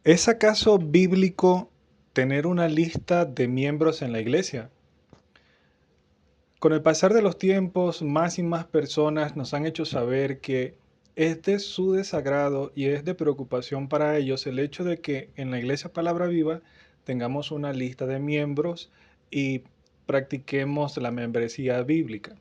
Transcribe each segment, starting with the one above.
¿Es acaso bíblico tener una lista de miembros en la iglesia? Con el pasar de los tiempos, más y más personas nos han hecho saber que es de su desagrado y es de preocupación para ellos el hecho de que en la iglesia Palabra Viva tengamos una lista de miembros y practiquemos la membresía bíblica.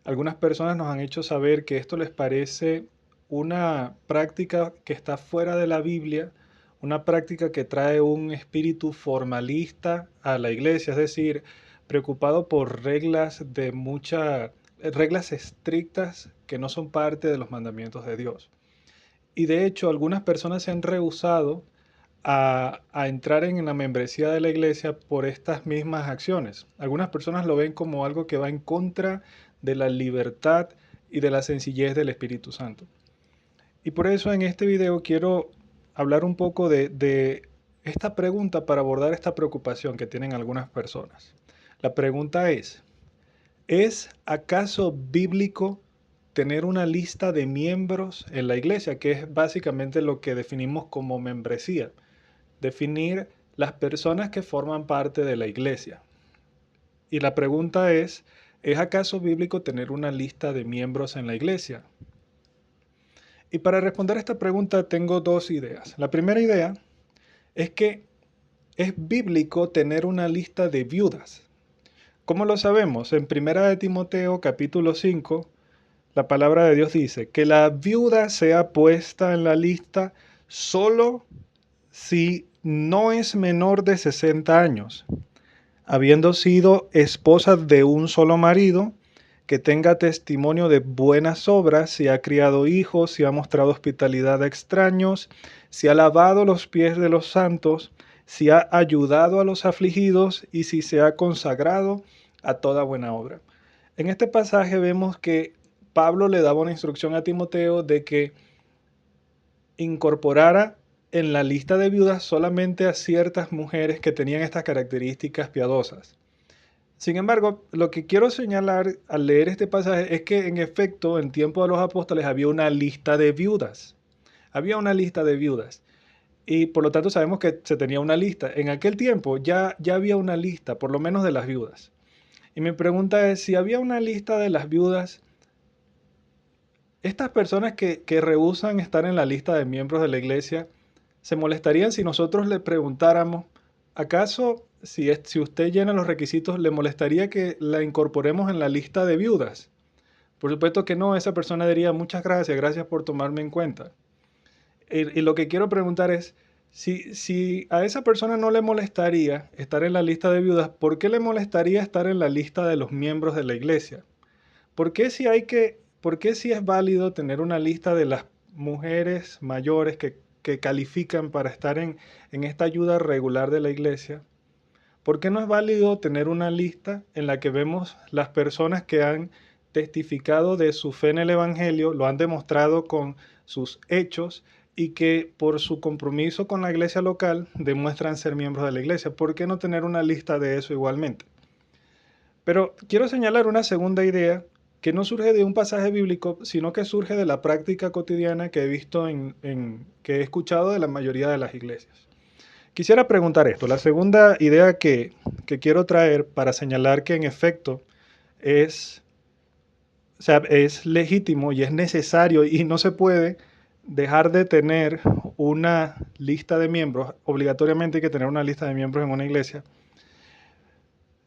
Algunas personas nos han hecho saber que esto les parece una práctica que está fuera de la Biblia, una práctica que trae un espíritu formalista a la iglesia, es decir, preocupado por reglas estrictas que no son parte de los mandamientos de Dios. Y de hecho, algunas personas se han rehusado a entrar en la membresía de la iglesia por estas mismas acciones. Algunas personas lo ven como algo que va en contra de la libertad y de la sencillez del Espíritu Santo. Y por eso en este video quiero hablar un poco de esta pregunta para abordar esta preocupación que tienen algunas personas. La pregunta ¿es acaso bíblico tener una lista de miembros en la iglesia? Que es básicamente lo que definimos como membresía. Definir las personas que forman parte de la iglesia. Y la pregunta ¿es acaso bíblico tener una lista de miembros en la iglesia? Y para responder a esta pregunta tengo dos ideas. La primera idea es que es bíblico tener una lista de viudas. ¿Cómo lo sabemos? En Primera de Timoteo capítulo 5, la palabra de Dios dice que la viuda sea puesta en la lista solo si no es menor de 60 años, habiendo sido esposa de un solo marido, que tenga testimonio de buenas obras, si ha criado hijos, si ha mostrado hospitalidad a extraños, si ha lavado los pies de los santos, si ha ayudado a los afligidos y si se ha consagrado a toda buena obra. En este pasaje vemos que Pablo le daba una instrucción a Timoteo de que incorporara en la lista de viudas solamente a ciertas mujeres que tenían estas características piadosas. Sin embargo, lo que quiero señalar al leer este pasaje es que en efecto en tiempo de los apóstoles había una lista de viudas. Había una lista de viudas. Y por lo tanto sabemos que se tenía una lista. En aquel tiempo ya había una lista, por lo menos de las viudas. Y mi pregunta es, si había una lista de las viudas, estas personas que rehúsan estar en la lista de miembros de la iglesia, ¿se molestarían si nosotros le preguntáramos, acaso si usted llena los requisitos, le molestaría que la incorporemos en la lista de viudas? Por supuesto que no, esa persona diría muchas gracias, gracias por tomarme en cuenta. Y lo que quiero preguntar es, si a esa persona no le molestaría estar en la lista de viudas, ¿por qué le molestaría estar en la lista de los miembros de la iglesia? ¿Por qué si es válido tener una lista de las mujeres mayores que califican para estar en esta ayuda regular de la iglesia? ¿Por qué no es válido tener una lista en la que vemos las personas que han testificado de su fe en el Evangelio, lo han demostrado con sus hechos y que por su compromiso con la iglesia local demuestran ser miembros de la iglesia? ¿Por qué no tener una lista de eso igualmente? Pero quiero señalar una segunda idea que no surge de un pasaje bíblico, sino que surge de la práctica cotidiana que he visto que he escuchado de la mayoría de las iglesias. Quisiera preguntar esto. La segunda idea que quiero traer para señalar que en efecto es, o sea, es legítimo y es necesario y no se puede dejar de tener una lista de miembros. Obligatoriamente hay que tener una lista de miembros en una iglesia.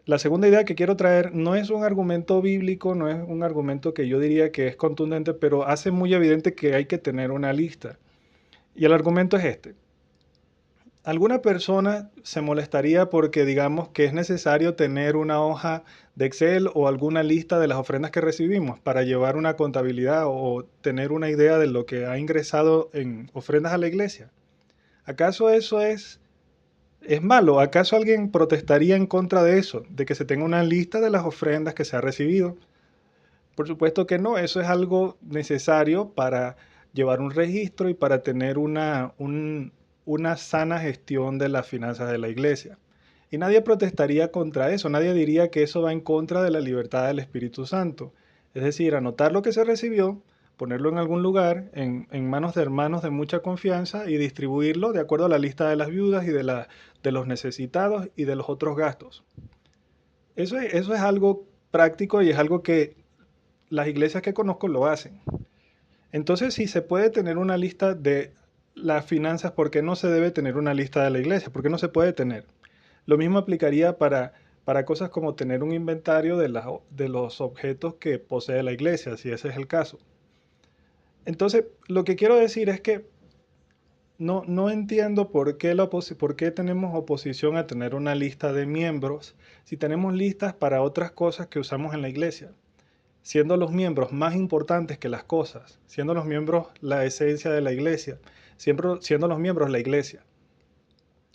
La segunda idea que quiero traer no es un argumento bíblico, no es un argumento que yo diría que es contundente, pero hace muy evidente que hay que tener una lista. Y el argumento es este. ¿Alguna persona se molestaría porque digamos que es necesario tener una hoja de Excel o alguna lista de las ofrendas que recibimos para llevar una contabilidad o tener una idea de lo que ha ingresado en ofrendas a la iglesia? ¿Acaso eso es malo? ¿Acaso alguien protestaría en contra de eso, de que se tenga una lista de las ofrendas que se ha recibido? Por supuesto que no, eso es algo necesario para llevar un registro y para tener una sana gestión de las finanzas de la iglesia. Y nadie protestaría contra eso, nadie diría que eso va en contra de la libertad del Espíritu Santo. Es decir, anotar lo que se recibió ponerlo en algún lugar, en manos de hermanos de mucha confianza y distribuirlo de acuerdo a la lista de las viudas y de los necesitados y de los otros gastos. Eso es algo práctico y es algo que las iglesias que conozco lo hacen. Entonces, si se puede tener una lista de las finanzas, ¿por qué no se debe tener una lista de la iglesia? ¿Por qué no se puede tener? Lo mismo aplicaría para cosas como tener un inventario de los objetos que posee la iglesia, si ese es el caso. Entonces, lo que quiero decir es que no entiendo por qué tenemos oposición a tener una lista de miembros si tenemos listas para otras cosas que usamos en la iglesia, siendo los miembros más importantes que las cosas, siendo los miembros la esencia de la iglesia, siempre siendo los miembros la iglesia.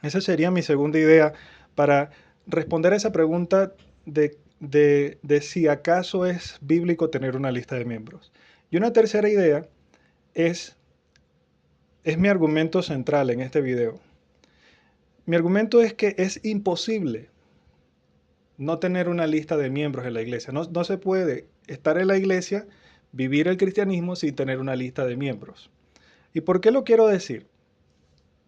Esa sería mi segunda idea para responder a esa pregunta de si acaso es bíblico tener una lista de miembros. Y una tercera idea es mi argumento central en este video. Mi argumento es que es imposible no tener una lista de miembros en la iglesia. No se puede estar en la iglesia, vivir el cristianismo sin tener una lista de miembros. ¿Y por qué lo quiero decir?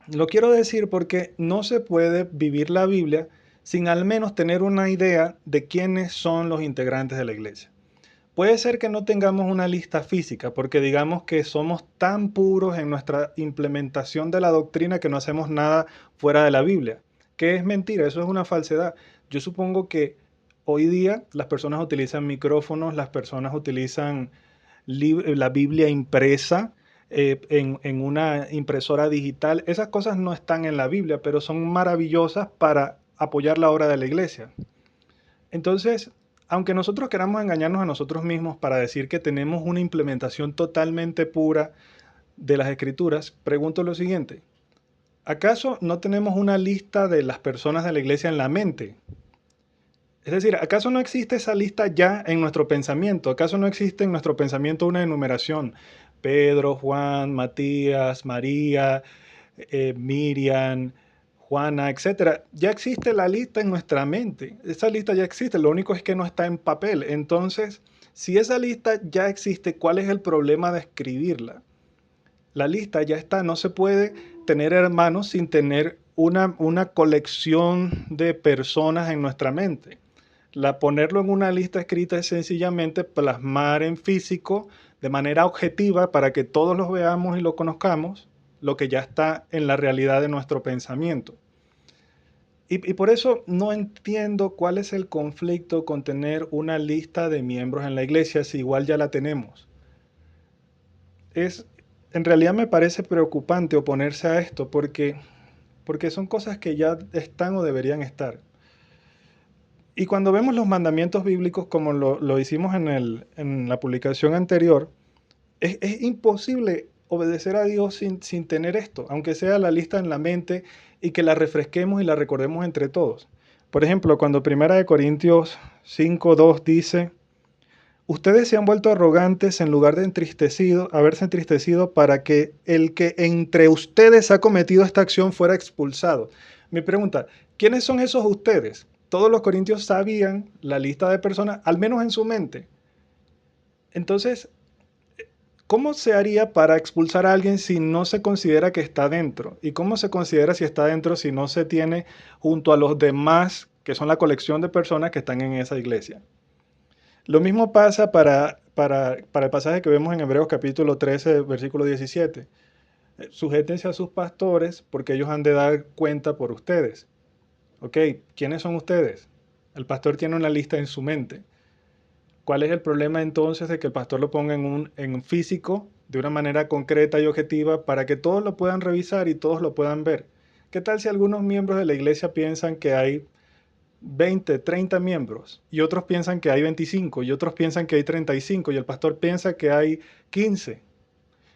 Lo quiero decir porque no se puede vivir la Biblia sin al menos tener una idea de quiénes son los integrantes de la iglesia. Puede ser que no tengamos una lista física porque digamos que somos tan puros en nuestra implementación de la doctrina que no hacemos nada fuera de la Biblia, que es mentira, eso es una falsedad. Yo supongo que hoy día las personas utilizan micrófonos, las personas utilizan la Biblia impresa en una impresora digital. Esas cosas no están en la Biblia, pero son maravillosas para apoyar la obra de la iglesia. Entonces, aunque nosotros queramos engañarnos a nosotros mismos para decir que tenemos una implementación totalmente pura de las escrituras, pregunto lo siguiente: ¿acaso no tenemos una lista de las personas de la iglesia en la mente? Es decir, ¿acaso no existe esa lista ya en nuestro pensamiento? ¿Acaso no existe en nuestro pensamiento una enumeración? Pedro, Juan, Matías, María, Miriam, Juana, etcétera. Ya existe la lista en nuestra mente. Esa lista ya existe, lo único es que no está en papel. Entonces, si esa lista ya existe, ¿cuál es el problema de escribirla? La lista ya está, no se puede tener hermanos sin tener una colección de personas en nuestra mente. Ponerlo en una lista escrita es sencillamente plasmar en físico de manera objetiva para que todos los veamos y lo conozcamos, lo que ya está en la realidad de nuestro pensamiento. Y por eso no entiendo cuál es el conflicto con tener una lista de miembros en la iglesia si igual ya la tenemos. En realidad me parece preocupante oponerse a esto porque son cosas que ya están o deberían estar. Y cuando vemos los mandamientos bíblicos como lo hicimos en la publicación anterior, es imposible obedecer a Dios sin tener esto, aunque sea la lista en la mente y que la refresquemos y la recordemos entre todos. Por ejemplo, cuando 1 Corintios 5:2 dice: ustedes se han vuelto arrogantes en lugar de haberse entristecido para que el que entre ustedes ha cometido esta acción fuera expulsado. Mi pregunta: ¿quiénes son esos ustedes? Todos los corintios sabían la lista de personas, al menos en su mente. Entonces, ¿cómo se haría para expulsar a alguien si no se considera que está dentro? ¿Y cómo se considera si está dentro si no se tiene junto a los demás, que son la colección de personas que están en esa iglesia? Lo mismo pasa para el pasaje que vemos en Hebreos capítulo 13, versículo 17. Sujétense a sus pastores porque ellos han de dar cuenta por ustedes. Ok, ¿quiénes son ustedes? El pastor tiene una lista en su mente. ¿Cuál es el problema entonces de que el pastor lo ponga en físico, de una manera concreta y objetiva, para que todos lo puedan revisar y todos lo puedan ver? ¿Qué tal si algunos miembros de la iglesia piensan que hay 20, 30 miembros y otros piensan que hay 25 y otros piensan que hay 35 y el pastor piensa que hay 15?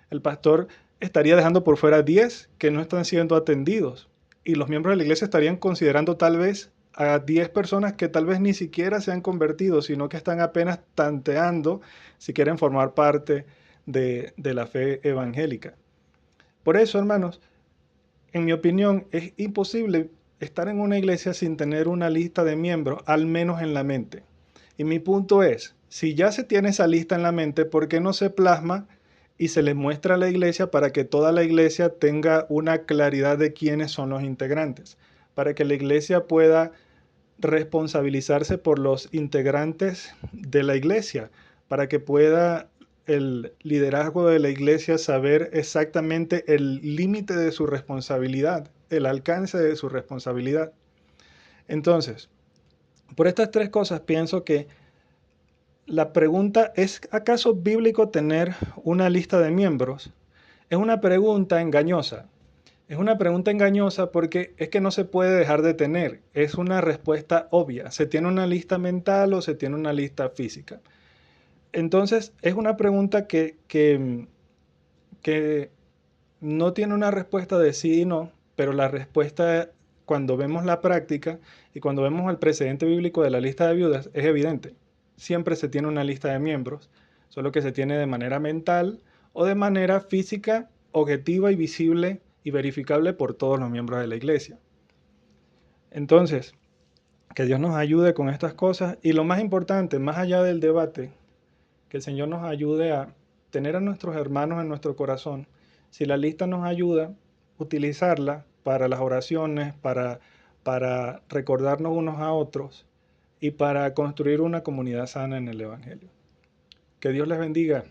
El pastor estaría dejando por fuera 10 que no están siendo atendidos y los miembros de la iglesia estarían considerando tal vez a 10 personas que tal vez ni siquiera se han convertido, sino que están apenas tanteando si quieren formar parte de la fe evangélica. Por eso, hermanos, en mi opinión, es imposible estar en una iglesia sin tener una lista de miembros, al menos en la mente. Y mi punto es, si ya se tiene esa lista en la mente, ¿por qué no se plasma y se les muestra a la iglesia para que toda la iglesia tenga una claridad de quiénes son los integrantes, para que la iglesia pueda responsabilizarse por los integrantes de la iglesia, para que pueda el liderazgo de la iglesia saber exactamente el límite de su responsabilidad, el alcance de su responsabilidad. Entonces, por estas tres cosas pienso que la pregunta, ¿es acaso bíblico tener una lista de miembros? Es una pregunta engañosa. Es una pregunta engañosa porque es que no se puede dejar de tener. Es una respuesta obvia. ¿Se tiene una lista mental o se tiene una lista física? Entonces, es una pregunta que no tiene una respuesta de sí y no, pero la respuesta, cuando vemos la práctica y cuando vemos el precedente bíblico de la lista de viudas, es evidente. Siempre se tiene una lista de miembros, solo que se tiene de manera mental o de manera física, objetiva y visible y verificable por todos los miembros de la iglesia. Entonces, que Dios nos ayude con estas cosas y lo más importante, más allá del debate, que el Señor nos ayude a tener a nuestros hermanos en nuestro corazón. Si la lista nos ayuda, utilizarla para las oraciones, para recordarnos unos a otros y para construir una comunidad sana en el Evangelio. Que Dios les bendiga.